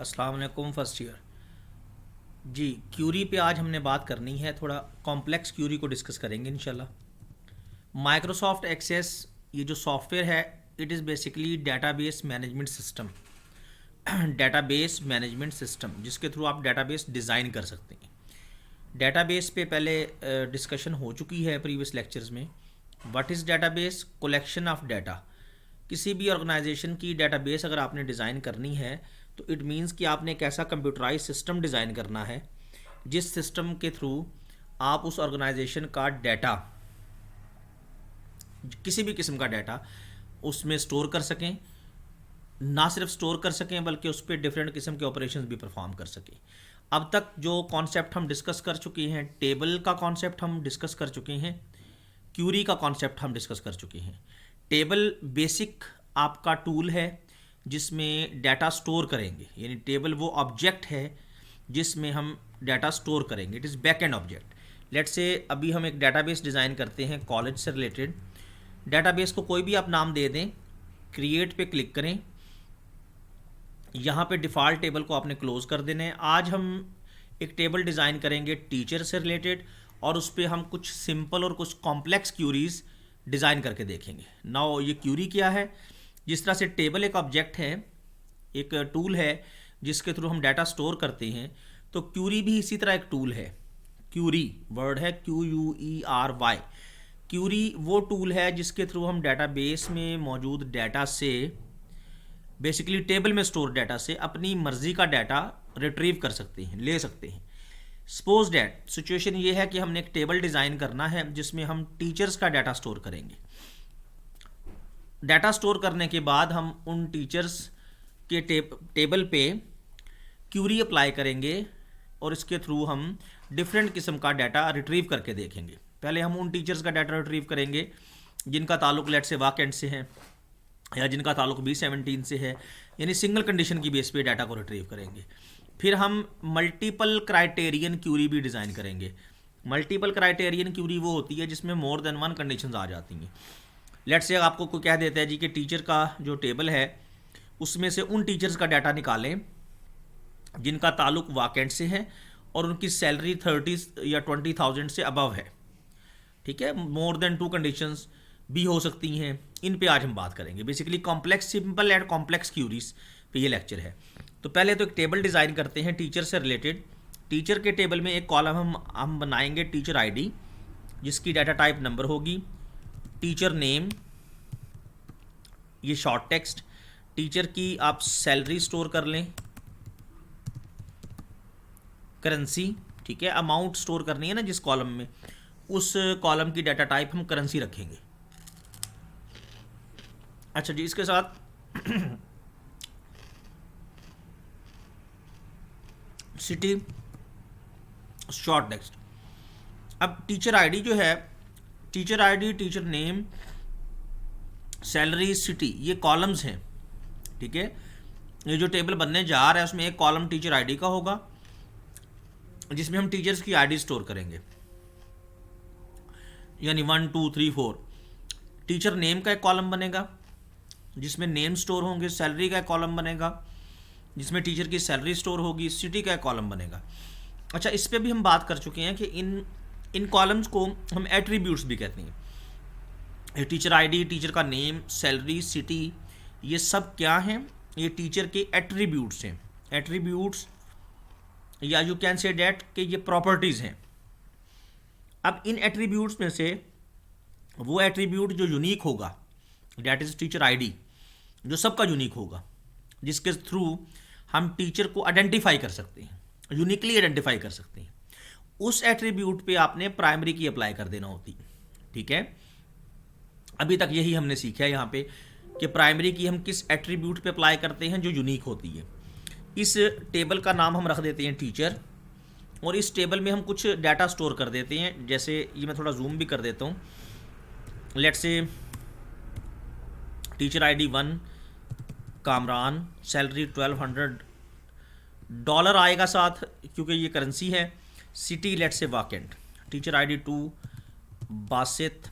अस्सलाम वालेकुम first year. जी, Curie पे आज हमने बात करनी है, थोड़ा कॉम्प्लेक्स क्यूरी को डिस्कस करेंगे इंशाल्लाह। माइक्रोसॉफ्ट एक्सेस ये जो सॉफ्टवेयर है, it is basically database management system. Database management system जिसके थ्रू आप डेटाबेस डिज़ाइन कर सकते हैं। डेटाबेस पे पहले डिस्कशन हो चुकी है प्रीवियस लेक्चर्स में। What is database? Collection of data. किसी भी ऑर्गेनाइजेशन की डेटाबेस अगर आपने डिज़ाइन करनी है तो इट मीन्स कि आपने एक ऐसा कंप्यूटराइज सिस्टम डिज़ाइन करना है जिस सिस्टम के थ्रू आप उस ऑर्गेनाइजेशन का डाटा, किसी भी किस्म का डाटा उसमें स्टोर कर सकें। ना सिर्फ स्टोर कर सकें बल्कि उस पर डिफरेंट किस्म के ऑपरेशंस भी परफॉर्म कर सकें। अब तक जो कॉन्सेप्ट हम डिस्कस कर चुके हैं, टेबल का कॉन्सेप्ट हम डिस्कस कर चुके हैं, क्यूरी का कॉन्सेप्ट हम डिस्कस कर चुके हैं। टेबल बेसिक आपका टूल है जिसमें डाटा स्टोर करेंगे, यानी टेबल वो ऑब्जेक्ट है जिसमें हम डाटा स्टोर करेंगे। It is back and object. Let's say अभी हम एक डाटाबेस डिज़ाइन करते हैं कॉलेज से रिलेटेड। डाटाबेस को कोई भी आप नाम दे दें, क्रिएट पे क्लिक करें, यहाँ पे डिफ़ॉल्ट टेबल को आपने क्लोज़ कर देना है। आज हम एक टेबल डिज़ाइन करेंगे टीचर से रिलेटेड और उस पर हम कुछ सिंपल और कुछ कॉम्प्लेक्स क्यूरीज डिज़ाइन करके देखेंगे। नाउ ये क्यूरी क्या है? जिस तरह से टेबल एक ऑब्जेक्ट है, एक टूल है जिसके थ्रू हम डाटा स्टोर करते हैं, तो क्यूरी भी इसी तरह एक टूल है। क्यूरी वर्ड है QUERY। क्यूरी वो टूल है जिसके थ्रू हम डाटाबेस में मौजूद डाटा से, बेसिकली टेबल में स्टोर डाटा से अपनी मर्जी का डाटा रिट्रीव कर सकते हैं, ले सकते हैं। सपोज डैट सिचुएशन ये है कि हमने एक टेबल डिज़ाइन करना है जिसमें हम टीचर्स का डाटा स्टोर करेंगे। डाटा स्टोर करने के बाद हम उन टीचर्स के टेबल पे क्यूरी अप्लाई करेंगे और इसके थ्रू हम डिफरेंट किस्म का डाटा रिट्रीव करके देखेंगे। पहले हम उन टीचर्स का डाटा रिट्रीव करेंगे जिनका ताल्लुक लेट से वाकेंड से है या जिनका ताल्लुक B17 से है, यानी सिंगल कंडीशन की बेस पे डाटा को रिट्रीव करेंगे। फिर हम मल्टीपल क्राइटेरियन क्यूरी भी डिज़ाइन करेंगे। मल्टीपल क्राइटेरियन क्यूरी वो होती है जिसमें मोर देन वन कंडीशंस आ जाती हैं। लेट्स से आपको कोई कह देता है जी कि टीचर का जो टेबल है उसमें से उन टीचर्स का डाटा निकालें जिनका ताल्लुक वाकेंड से है और उनकी सैलरी 30 या 20,000 से अबव है। ठीक है, मोर देन टू कंडीशंस भी हो सकती हैं। इन पे आज हम बात करेंगे। Basically complex, simple and complex queries पे ये लेक्चर है। तो पहले तो एक टेबल डिज़ाइन करते हैं टीचर से रिलेटेड। टीचर के टेबल में एक कॉलम हम बनाएंगे टीचर आईडी, जिसकी डाटा टाइप नंबर होगी। टीचर नेम, ये शॉर्ट टेक्स्ट। टीचर की आप सैलरी स्टोर कर लें। करेंसी, ठीक है, अमाउंट स्टोर करनी है ना जिस कॉलम में, उस कॉलम की डाटा टाइप हम करेंसी रखेंगे। अच्छा जी, इसके साथ सिटी, शॉर्ट टेक्स्ट। अब टीचर आईडी जो है, teacher ID, teacher name, salary, city, ये कॉलम्स हैं। ठीक है, ये जो टेबल बनने जा रहा है उसमें एक कॉलम टीचर आईडी का होगा जिसमें हम टीचर्स की आईडी स्टोर करेंगे, यानी 1 2 3 4। टीचर नेम का एक कॉलम बनेगा जिसमें नेम स्टोर होंगे। सैलरी का एक कॉलम बनेगा जिसमें टीचर की सैलरी स्टोर होगी। सिटी का एक कॉलम बनेगा। अच्छा, इस पर भी हम बात कर चुके हैं कि इन कॉलम्स को हम एट्रीब्यूट्स भी कहते हैं। ये टीचर आईडी, टीचर का नेम, सैलरी, सिटी, ये सब क्या हैं? ये टीचर के एट्रीब्यूट्स हैं। एट्रीब्यूट्स या यू कैन से डैट कि ये प्रॉपर्टीज़ हैं। अब इन एट्रीब्यूट्स में से वो एट्रीब्यूट जो यूनिक होगा, डैट इज़ टीचर आईडी, जो सबका यूनिक होगा, जिसके थ्रू हम टीचर को आइडेंटिफाई कर सकते हैं, यूनिकली आइडेंटिफाई कर सकते हैं, उस एट्रीब्यूट पे आपने प्राइमरी की अप्लाई कर देना होती है। ठीक है, अभी तक यही हमने सीखा है यहाँ पे कि प्राइमरी की हम किस एट्रीब्यूट पे अप्लाई करते हैं जो यूनिक होती है। इस टेबल का नाम हम रख देते हैं टीचर, और इस टेबल में हम कुछ डाटा स्टोर कर देते हैं। जैसे ये मैं थोड़ा जूम भी कर देता हूँ। Let's say teacher ID 1 Kamran, salary $1200 आएगा साथ, क्योंकि ये करेंसी है। City let's say vacant. Teacher ID 2 Basit,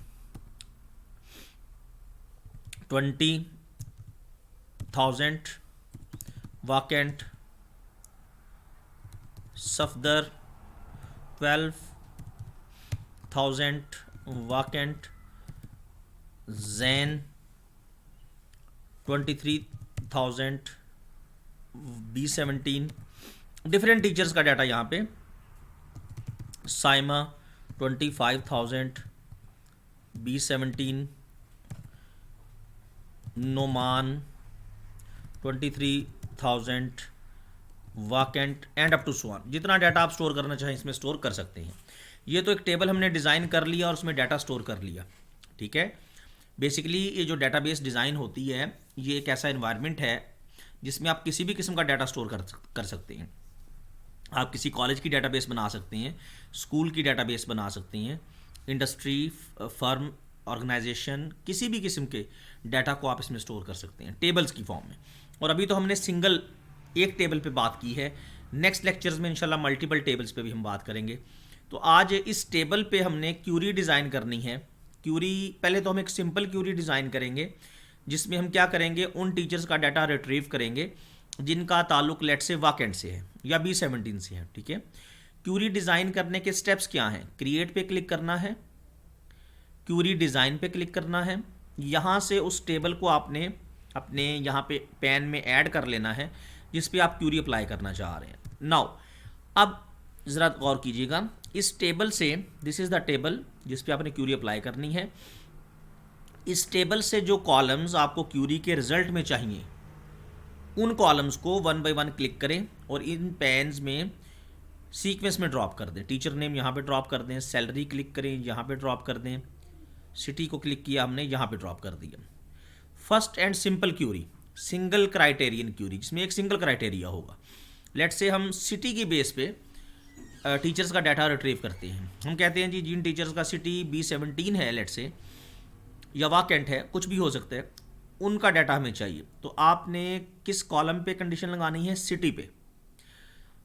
20,000 vacant, Safdar 12,000 vacant, Jain 23,000, B17 different teachers का डाटा यहाँ पे, Saima 25,000, B17, Noman 23,000, vacant and up to so on. जितना डाटा आप स्टोर करना चाहें इसमें स्टोर कर सकते हैं। ये तो एक टेबल हमने डिज़ाइन कर लिया और उसमें डाटा स्टोर कर लिया, ठीक है। बेसिकली ये जो डाटाबेस डिज़ाइन होती है ये एक ऐसा इन्वायरमेंट है जिसमें आप किसी भी किस्म का डाटा स्टोर कर सकते हैं। आप किसी कॉलेज की डाटाबेस बना सकते हैं, स्कूल की डाटाबेस बना सकते हैं, इंडस्ट्री, फर्म, ऑर्गेनाइजेशन, किसी भी किस्म के डाटा को आप इसमें स्टोर कर सकते हैं टेबल्स की फॉर्म में। और अभी तो हमने सिंगल एक टेबल पे बात की है, नेक्स्ट लेक्चर्स में इंशाल्लाह मल्टीपल टेबल्स पे भी हम बात करेंगे। तो आज इस टेबल पे हमने क्यूरी डिज़ाइन करनी है। क्यूरी पहले तो हम एक सिंपल क्यूरी डिज़ाइन करेंगे जिसमें हम क्या करेंगे, उन टीचर्स का डाटा रिट्रीव करेंगे जिनका ताल्लुक लेट से वाकेंट से है या B17 से है, ठीक है। क्यूरी डिज़ाइन करने के स्टेप्स क्या हैं? क्रिएट पे क्लिक करना है, क्यूरी डिज़ाइन पे क्लिक करना है, यहाँ से उस टेबल को आपने अपने यहाँ पे पेन में ऐड कर लेना है जिस पे आप क्यूरी अप्लाई करना चाह रहे हैं। नाउ अब ज़रा गौर कीजिएगा, इस टेबल से, दिस इज़ द टेबल जिस पे आपने क्यूरी अप्लाई करनी है। इस टेबल से जो कॉलम्स आपको क्यूरी के रिजल्ट में चाहिए उन कॉलम्स को वन बाय वन क्लिक करें और इन पेन्स में सीक्वेंस में ड्रॉप कर दें। टीचर नेम यहाँ पे ड्रॉप कर दें, सैलरी क्लिक करें, यहाँ पे ड्रॉप कर दें, सिटी को क्लिक किया हमने, यहाँ पे ड्रॉप कर दिया। First and simple query, single criterion query, जिसमें एक सिंगल क्राइटेरिया होगा। लेट से हम सिटी की बेस पे टीचर्स का डाटा रिट्रीव करते हैं। हम कहते हैं जी जिन टीचर्स का सिटी B17 है लेट से, या वाकेंट है, कुछ भी हो सकता है, उनका डाटा हमें चाहिए। तो आपने किस कॉलम पे कंडीशन लगानी है? सिटी पे।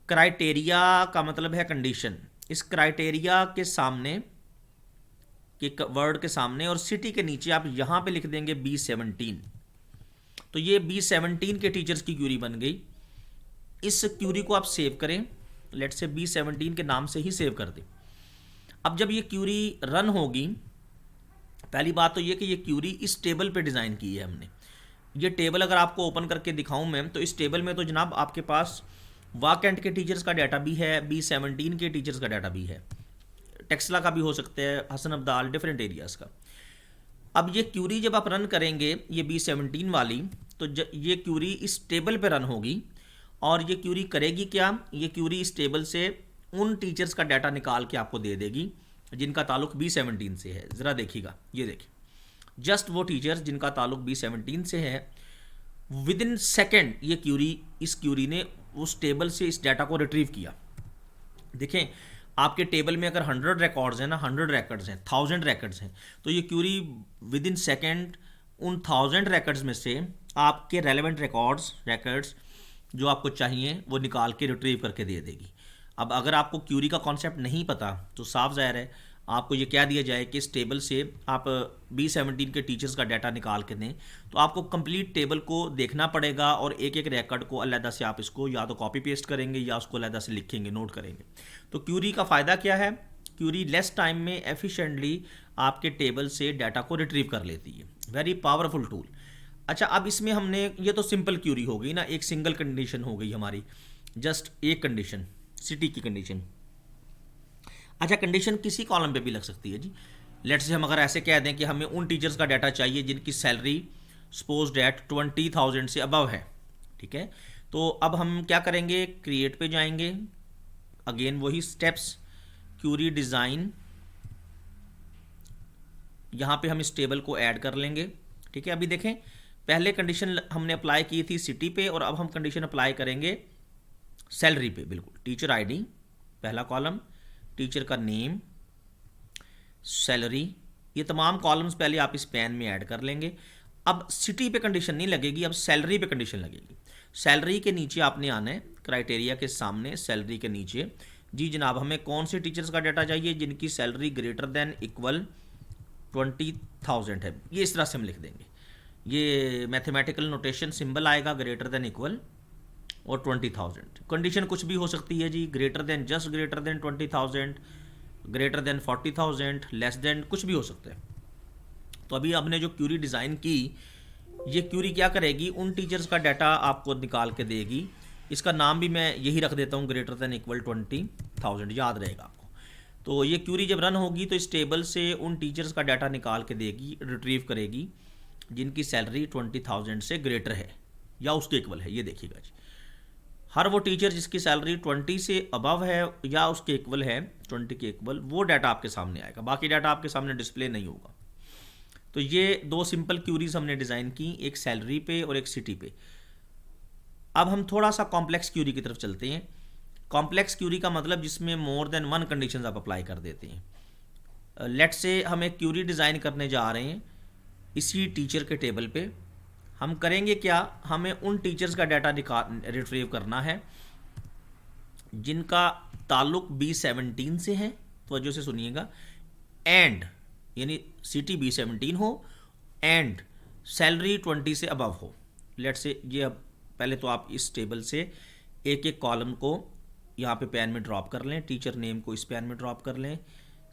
क्राइटेरिया का मतलब है कंडीशन। इस क्राइटेरिया के सामने के वर्ड के सामने और सिटी के नीचे आप यहाँ पे लिख देंगे B17। तो ये B17 के टीचर्स की क्यूरी बन गई। इस क्यूरी को आप सेव करें, लेट से B17 के नाम से ही सेव कर दें। अब जब ये क्यूरी रन होगी, पहली बात तो ये कि ये क्यूरी इस टेबल पे डिज़ाइन की है हमने। ये टेबल अगर आपको ओपन करके दिखाऊं मैं, तो इस टेबल में तो जनाब आपके पास वाकेंट के टीचर्स का डाटा भी है, B17 के टीचर्स का डाटा भी है, टेक्सला का भी हो सकता है, हसन अब्दाल, डिफरेंट एरियाज़ का। अब ये क्यूरी जब आप रन करेंगे ये B17 वाली, तो ये क्यूरी इस टेबल पे रन होगी और ये क्यूरी करेगी क्या? ये क्यूरी इस टेबल से उन टीचर्स का डाटा निकाल के आपको दे देगी जिनका ताल्लुक B17 से है। ज़रा देखिएगा, ये देखिए, जस्ट वो टीचर्स जिनका ताल्लुक B17 से है, विद इन सेकेंड ये क्यूरी, इस क्यूरी ने उस टेबल से इस डाटा को रिट्रीव किया। देखें, आपके टेबल में अगर 100 रिकॉर्ड्स हैं ना, 100 रिकॉर्ड्स हैं, 1000 रिकॉर्ड्स हैं, तो ये क्यूरी विद इन सेकेंड उन 1000 रिकॉर्ड्स में से आपके रेलेवेंट रिकॉर्ड्स जो आपको चाहिए वो निकाल के रिट्रीव करके दे देगी। अब अगर आपको क्यूरी का कॉन्सेप्ट नहीं पता तो साफ ज़ाहिर है आपको ये क्या दिया जाए कि इस टेबल से आप B17 के टीचर्स का डाटा निकाल के दें, तो आपको कंप्लीट टेबल को देखना पड़ेगा और एक एक रिकॉर्ड को अलहदा से आप इसको या तो कॉपी पेस्ट करेंगे या उसको अलहदा से लिखेंगे, नोट करेंगे। तो क्यूरी का फ़ायदा क्या है? क्यूरी लेस टाइम में एफिशिएंटली आपके टेबल से डाटा को रिट्रीव कर लेती है। Very powerful tool. अच्छा, अब इसमें हमने, ये तो सिंपल क्यूरी हो गई ना, एक सिंगल कंडीशन हो गई हमारी, जस्ट एक कंडीशन, सिटी की कंडीशन। अच्छा, कंडीशन किसी कॉलम पे भी लग सकती है जी। लेट से हम अगर ऐसे कह दें कि हमें उन टीचर्स का डाटा चाहिए जिनकी सैलरी सपोज डेट 20,000 से अबव है, ठीक है। तो अब हम क्या करेंगे, क्रिएट पे जाएंगे, अगेन वही स्टेप्स, क्यूरी डिज़ाइन, यहाँ पे हम इस टेबल को ऐड कर लेंगे, ठीक है। अभी देखें, पहले कंडीशन हमने अप्लाई की थी सिटी पे और अब हम कंडीशन अप्लाई करेंगे सैलरी पे। बिल्कुल, टीचर आईडी पहला कॉलम, टीचर का नेम, सैलरी, ये तमाम कॉलम्स पहले आप इस पेन में ऐड कर लेंगे। अब सिटी पे कंडीशन नहीं लगेगी, अब सैलरी पे कंडीशन लगेगी। सैलरी के नीचे आपने आना है, क्राइटेरिया के सामने सैलरी के नीचे, जी जनाब हमें कौन से टीचर्स का डाटा चाहिए जिनकी सैलरी ग्रेटर दैन इक्वल 20,000 है, ये इस तरह से हम लिख देंगे। ये मैथमेटिकल नोटेशन सिंबल आएगा, ग्रेटर दैन इक्वल और 20,000। कंडीशन कुछ भी हो सकती है जी, greater than, just greater than 20,000, greater than 40,000, less than, कुछ भी हो सकता है। तो अभी आपने जो क्यूरी डिज़ाइन की, ये क्यूरी क्या करेगी, उन टीचर्स का डाटा आपको निकाल के देगी। इसका नाम भी मैं यही रख देता हूँ, ग्रेटर देन इक्वल 20,000, याद रहेगा आपको। तो ये क्यूरी जब रन होगी तो इस टेबल से उन टीचर्स का डाटा निकाल के देगी, रिट्रीव करेगी जिनकी सैलरी 20,000 से ग्रेटर है या उसके इक्वल है। ये देखिएगा जी, हर वो टीचर जिसकी सैलरी 20 से अबव है या उसके इक्वल है, 20 के इक्वल, वो डाटा आपके सामने आएगा, बाकी डाटा आपके सामने डिस्प्ले नहीं होगा। तो ये दो सिंपल क्यूरीज हमने डिज़ाइन की, एक सैलरी पे और एक सिटी पे। अब हम थोड़ा सा कॉम्प्लेक्स क्यूरी की तरफ चलते हैं। कॉम्प्लेक्स क्यूरी का मतलब जिसमें मोर देन वन कंडीशंस आप अप्लाई कर देते हैं। लेट्स से हम एक क्यूरी डिज़ाइन करने जा रहे हैं इसी टीचर के टेबल पे। हम करेंगे क्या, हमें उन टीचर्स का डाटा रिट्रीव करना है जिनका ताल्लुक B17 से है, तो से सुनिएगा, एंड यानी सिटी B17 हो एंड सैलरी 20 से अबव हो। लेट्स से ये, अब पहले तो आप इस टेबल से एक एक कॉलम को यहाँ पे पैन में ड्रॉप कर लें, टीचर नेम को इस पैन में ड्रॉप कर लें,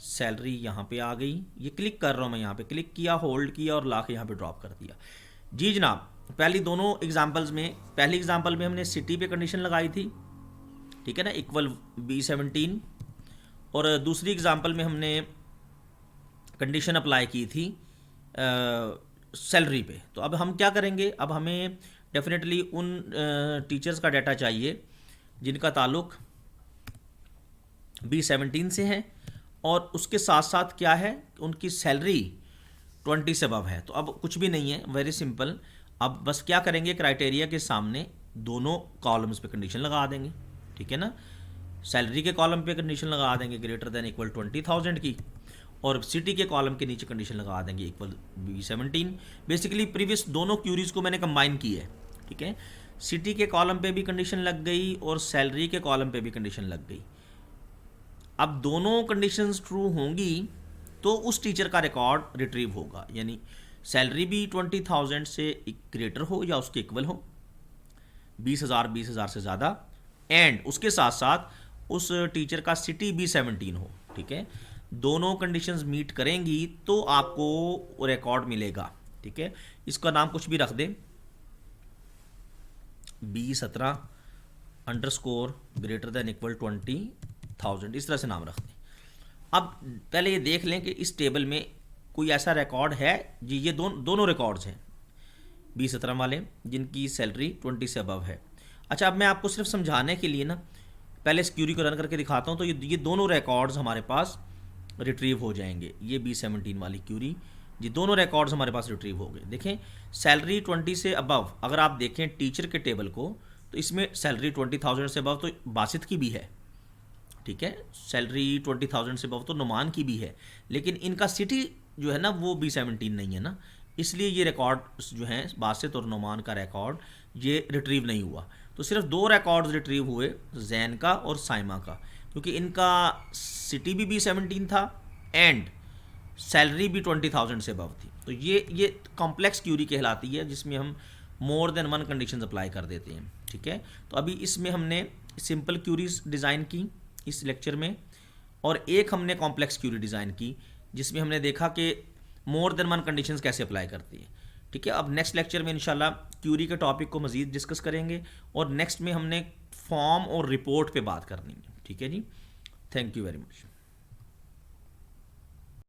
सैलरी यहाँ पे आ गई, ये क्लिक कर रहा हूँ मैं, यहाँ पे क्लिक किया, होल्ड किया और ला के यहाँ पे ड्रॉप कर दिया। जी जनाब, पहली दोनों एग्जांपल्स में, पहली एग्जांपल में हमने सिटी पे कंडीशन लगाई थी, ठीक है ना, इक्वल B17, और दूसरी एग्जांपल में हमने कंडीशन अप्लाई की थी सैलरी पे। तो अब हम क्या करेंगे, अब हमें डेफिनेटली उन टीचर्स का डाटा चाहिए जिनका ताल्लुक B17 से है और उसके साथ साथ क्या है, उनकी सैलरी 20 से अबव है। तो अब कुछ भी नहीं है, वेरी सिंपल। अब बस क्या करेंगे, क्राइटेरिया के सामने दोनों कॉलम्स पे कंडीशन लगा देंगे, ठीक है ना। सैलरी के कॉलम पे कंडीशन लगा देंगे ग्रेटर देन इक्वल 20,000 की, और सिटी के कॉलम के नीचे कंडीशन लगा देंगे इक्वल B17। बेसिकली प्रीवियस दोनों क्यूरीज को मैंने कंबाइन की है, ठीक है। सिटी के कॉलम पे भी कंडीशन लग गई और सैलरी के कॉलम पे भी कंडीशन लग गई। अब दोनों कंडीशंस ट्रू होंगी तो उस टीचर का रिकॉर्ड रिट्रीव होगा, यानी सैलरी भी 20,000 से ग्रेटर हो या उसके इक्वल हो, 20,000 से ज़्यादा, एंड उसके साथ साथ उस टीचर का सिटी B17 हो, ठीक है। दोनों कंडीशंस मीट करेंगी तो आपको रिकॉर्ड मिलेगा, ठीक है। इसका नाम कुछ भी रख दें, B17 underscore greater than equal 20,000, इस तरह से नाम रख दें। अब पहले ये देख लें कि इस टेबल में कोई ऐसा रिकॉर्ड है जी, ये दोनों रिकॉर्ड्स हैं B17 वाले जिनकी सैलरी 20 से अबव है। अच्छा, अब मैं आपको सिर्फ समझाने के लिए ना पहले इस क्यूरी को रन करके दिखाता हूँ। तो ये दोनों रिकॉर्ड्स हमारे पास रिट्रीव हो जाएंगे, ये B17 वाली क्यूरी, ये दोनों रिकॉर्ड्स हमारे पास रिट्रीव हो गए। देखें, सैलरी 20 से अबव, अगर आप देखें टीचर के टेबल को तो इसमें सैलरी 20,000 से अबव तो बासित की भी है, ठीक है। सैलरी 20,000 से अबव तो नुमान की भी है, लेकिन इनका सिटी जो है ना वो B17 नहीं है ना, इसलिए ये रिकॉर्ड जो हैं बासित और नुमान का रिकॉर्ड ये रिट्रीव नहीं हुआ। तो सिर्फ दो रिकॉर्ड्स रिट्रीव हुए, जैन का और साइमा का, क्योंकि इनका सिटी भी B17 था एंड सैलरी भी 20,000 से अबव थी। तो ये कॉम्प्लेक्स क्यूरी कहलाती है जिसमें हम more than one conditions apply कर देते हैं, ठीक है। तो अभी इसमें हमने सिंपल क्यूरीज डिज़ाइन की इस लेक्चर में, और एक हमने कॉम्प्लेक्स क्यूरी डिज़ाइन की जिसमें हमने देखा कि मोर देन वन कंडीशंस कैसे अप्लाई करती है, ठीक है। अब नेक्स्ट लेक्चर में इंशाल्लाह क्यूरी के टॉपिक को मज़ीद डिस्कस करेंगे, और नेक्स्ट में हमने फॉर्म और रिपोर्ट पे बात करनी है, ठीक है जी। Thank you very much.